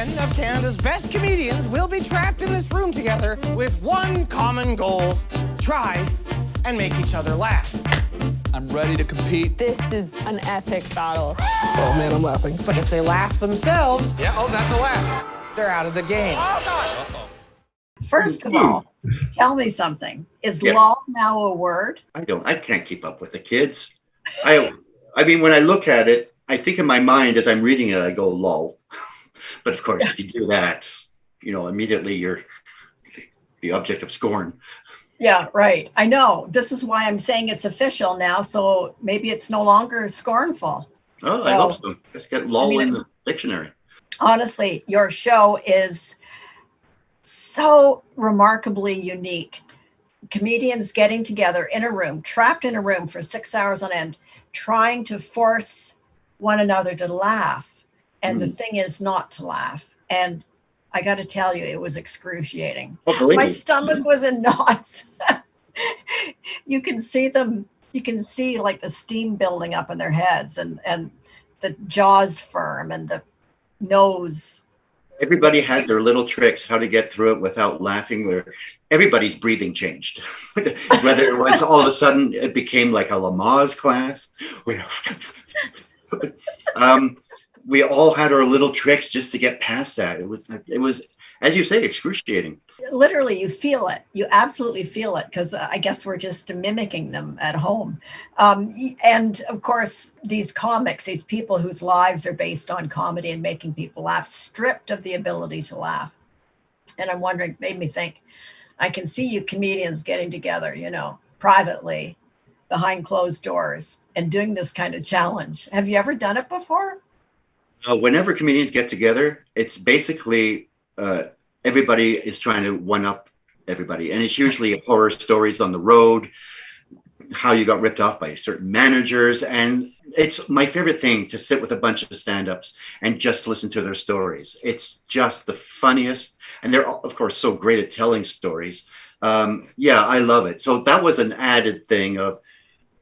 10 of Canada's best comedians will be trapped in this room together with one common goal: try and make each other laugh. I'm ready to compete. This is an epic battle. Oh man, I'm laughing. But if they laugh themselves, that's a laugh, they're out of the game. First of all, tell me something. Is Yeah. lol now a word? I can't keep up with the kids. I mean, when I look at it, I think in my mind as I'm reading it, I go lol. But of course, if you do that, immediately you're the object of scorn. Yeah, right. I know. This is why I'm saying it's official now. So maybe it's no longer scornful. Oh, I hope so. Let's get lol in the dictionary. Honestly, your show is so remarkably unique. Comedians getting together in a room, trapped in a room for 6 hours on end, trying to force one another to laugh. And the thing is not to laugh. And I got to tell you, it was excruciating. My stomach was in knots. You can see them. You can see like the steam building up in their heads and the jaws firm and the nose. Everybody had their little tricks how to get through it without laughing. Where everybody's breathing changed. Whether it was all of a sudden it became like a Lamaze class. We all had our little tricks just to get past that. It was, as you say, excruciating. Literally, you feel it. You absolutely feel it because I guess we're just mimicking them at home. And of course, these comics, these people whose lives are based on comedy and making people laugh, stripped of the ability to laugh. And I'm wondering, made me think, I can see you comedians getting together, privately behind closed doors and doing this kind of challenge. Have you ever done it before? Whenever comedians get together, it's basically everybody is trying to one-up everybody. And it's usually horror stories on the road, how you got ripped off by certain managers. And it's my favorite thing to sit with a bunch of stand-ups and just listen to their stories. It's just the funniest. And they're, of course, so great at telling stories. I love it. So that was an added thing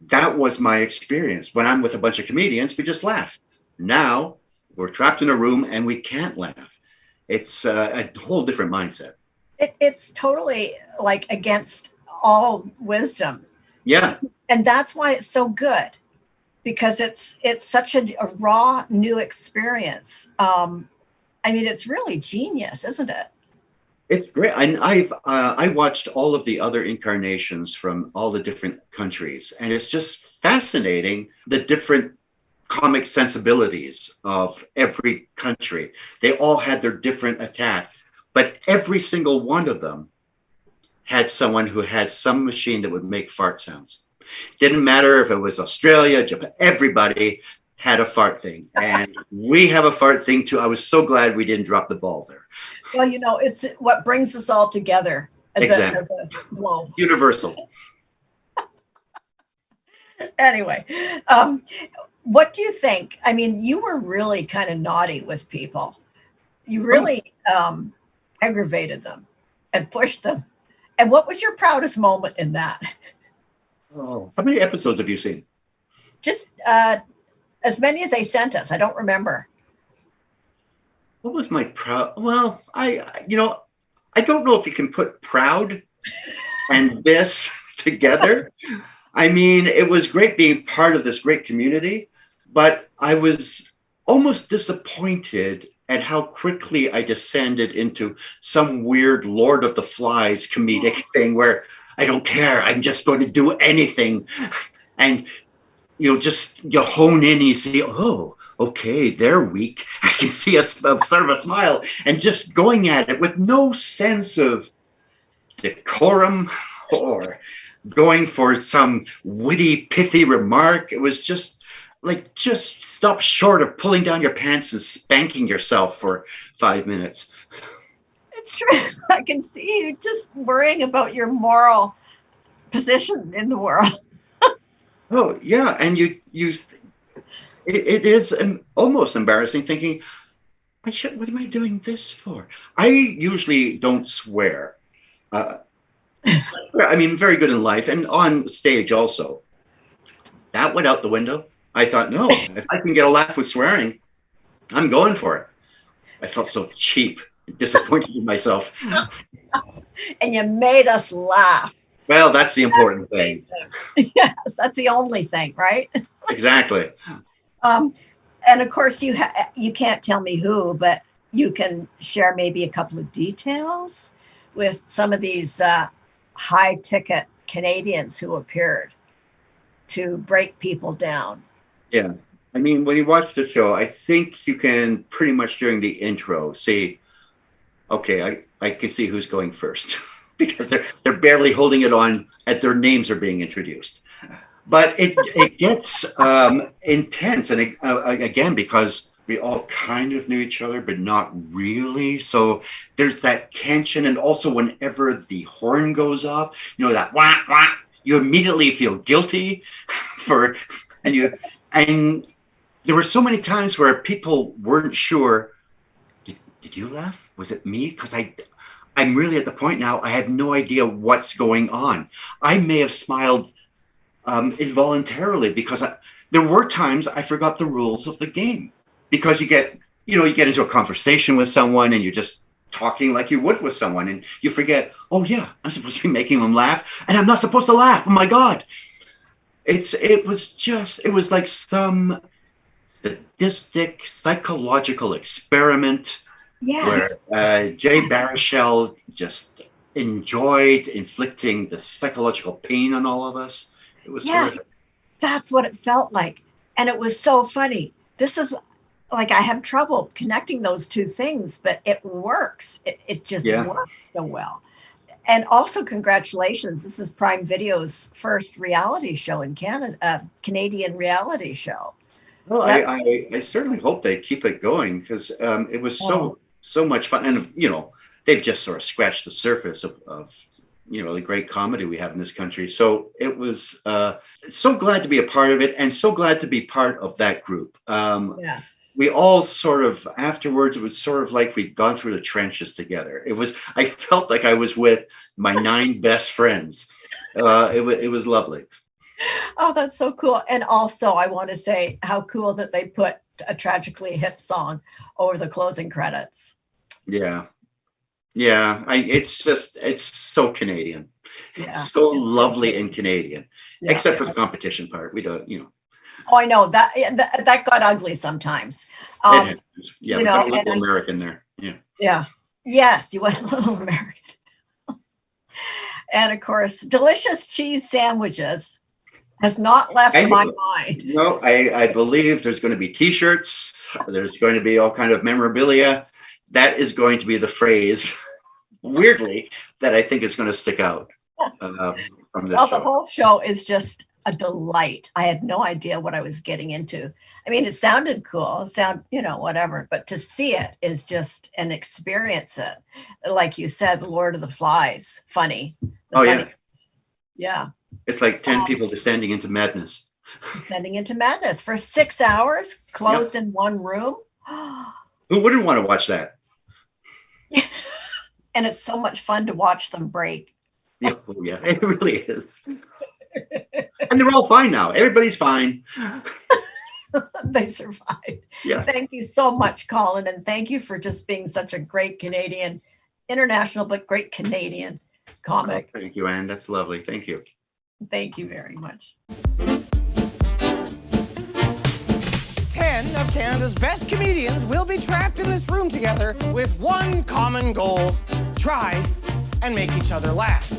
that was my experience. When I'm with a bunch of comedians, we just laugh. Now, we're trapped in a room and we can't laugh. It's a whole different mindset. It's totally like against all wisdom. Yeah. And that's why it's so good, because it's such a raw new experience. It's really genius, isn't it? It's great. I watched all of the other incarnations from all the different countries, and it's just fascinating the different comic sensibilities of every country. They all had their different attack, but every single one of them had someone who had some machine that would make fart sounds. Didn't matter if it was Australia, Japan, everybody had a fart thing. And we have a fart thing too. I was so glad we didn't drop the ball there. Well, it's what brings us all together as Exactly. a globe. Universal. Anyway, what do you think? I mean, you were really kind of naughty with people. You really aggravated them and pushed them. And what was your proudest moment in that? Oh, how many episodes have you seen? Just as many as they sent us. I don't remember. What was my proud? Well, I don't know if you can put proud and this together. I mean, it was great being part of this great community, but I was almost disappointed at how quickly I descended into some weird Lord of the Flies comedic thing where I don't care. I'm just going to do anything. And, you hone in and you see, oh, okay, they're weak. I can see a sort of a smile and just going at it with no sense of decorum or going for some witty, pithy remark. It was just stop short of pulling down your pants and spanking yourself for 5 minutes. It's true. I can see you just worrying about your moral position in the world. Oh, yeah. And it is almost embarrassing thinking, what am I doing this for? I usually don't swear. I mean, very good in life and on stage also. That went out the window. I thought, no, if I can get a laugh with swearing, I'm going for it. I felt so cheap, disappointed in myself. And you made us laugh. Well, that's the important thing. Yes, that's the only thing, right? Exactly. And of course, you can't tell me who, but you can share maybe a couple of details with some of these high ticket Canadians who appeared to break people down. Yeah. I mean, when you watch the show, I think you can pretty much during the intro see, okay, I can see who's going first because they're barely holding it on as their names are being introduced. But it gets intense. And again, because we all kind of knew each other, but not really. So there's that tension. And also whenever the horn goes off, you know, that wah, wah, you immediately feel guilty and there were so many times where people weren't sure, did you laugh? Was it me? Because I'm really at the point now, I have no idea what's going on. I may have smiled involuntarily because there were times I forgot the rules of the game because you get into a conversation with someone and you're just talking like you would with someone and you forget, oh yeah, I'm supposed to be making them laugh and I'm not supposed to laugh. Oh my God. It was like some sadistic psychological experiment. Yes. Where Jay Baruchel just enjoyed inflicting the psychological pain on all of us. It was terrific. That's what it felt like. And it was so funny. This is like, I have trouble connecting those two things, but it works. It just works so well. And also congratulations. This is Prime Video's first reality show in Canada, Canadian reality show. Well, I certainly hope they keep it going because it was so much fun. And, you know, they've just sort of scratched the surface of you know, the great comedy we have in this country. So it was so glad to be a part of it and so glad to be part of that group. Yes. We all sort of, afterwards, it was sort of like we'd gone through the trenches together. I felt like I was with my 9 best friends. It was lovely. Oh, that's so cool. And also, I want to say how cool that they put a Tragically Hip song over the closing credits. Yeah. Yeah. It's so Canadian. Yeah. It's so lovely and Canadian, Yeah. except for the competition part. We don't, you know. Oh, I know that got ugly sometimes. Yeah, you we know, got a little American there. Yeah. Yeah. Yes, you went a little American. And of course, delicious cheese sandwiches has not left my mind. No, I believe there's going to be T-shirts. There's going to be all kind of memorabilia. That is going to be the phrase, weirdly, that I think is going to stick out from this show. The whole show is just a delight. I had no idea what I was getting into. I mean, it sounded cool. You know, whatever. But to see it is just an experience. Like you said, Lord of the Flies, funny. Yeah. Yeah. It's like 10 people descending into madness. Descending into madness for 6 hours, closed in one room. Who wouldn't want to watch that? And it's so much fun to watch them break. Yeah, it really is. And they're all fine now. Everybody's fine. They survived. Yeah. Thank you so much, Colin. And thank you for just being such a great Canadian, international, but great Canadian comic. Thank you, Anne. That's lovely. Thank you. Thank you very much. 10 of Canada's best comedians will be trapped in this room together with one common goal: try and make each other laugh.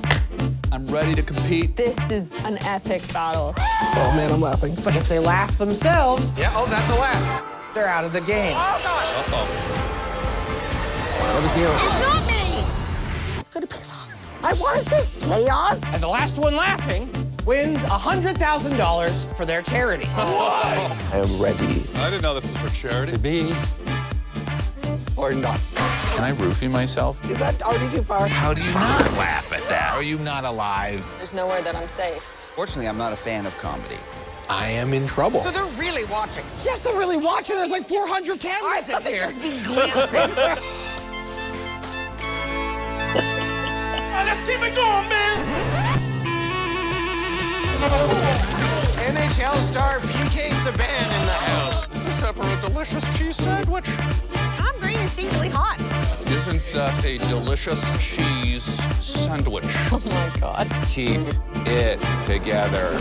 I'm ready to compete. This is an epic battle. Oh man, I'm laughing. But if they laugh themselves, that's a laugh. They're out of the game. Oh, God. That was you. It's not me. It's gonna be loud. I want to see chaos. And the last one laughing wins $100,000 for their charity. I am ready I didn't know this was for charity. to be or not. Can I roofie myself? Is that already too far? How do you not laugh at that? Are you not alive? There's nowhere that I'm safe. Fortunately, I'm not a fan of comedy. I am in trouble. So they're really watching. Yes, they're really watching. There's like 400 cameras in here. Just be glancing. Let's keep it going, man! NHL star PK Subban in the house. Is this ever a delicious cheese sandwich? Tom Green green is secretly hot. Isn't that a delicious cheese sandwich? Oh my God. Keep it together.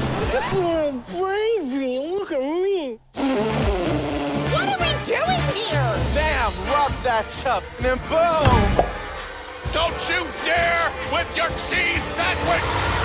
Oh, baby, look at me. What are we doing here? Bam! Rub that chub, and then boom! Don't you dare with your cheese sandwich!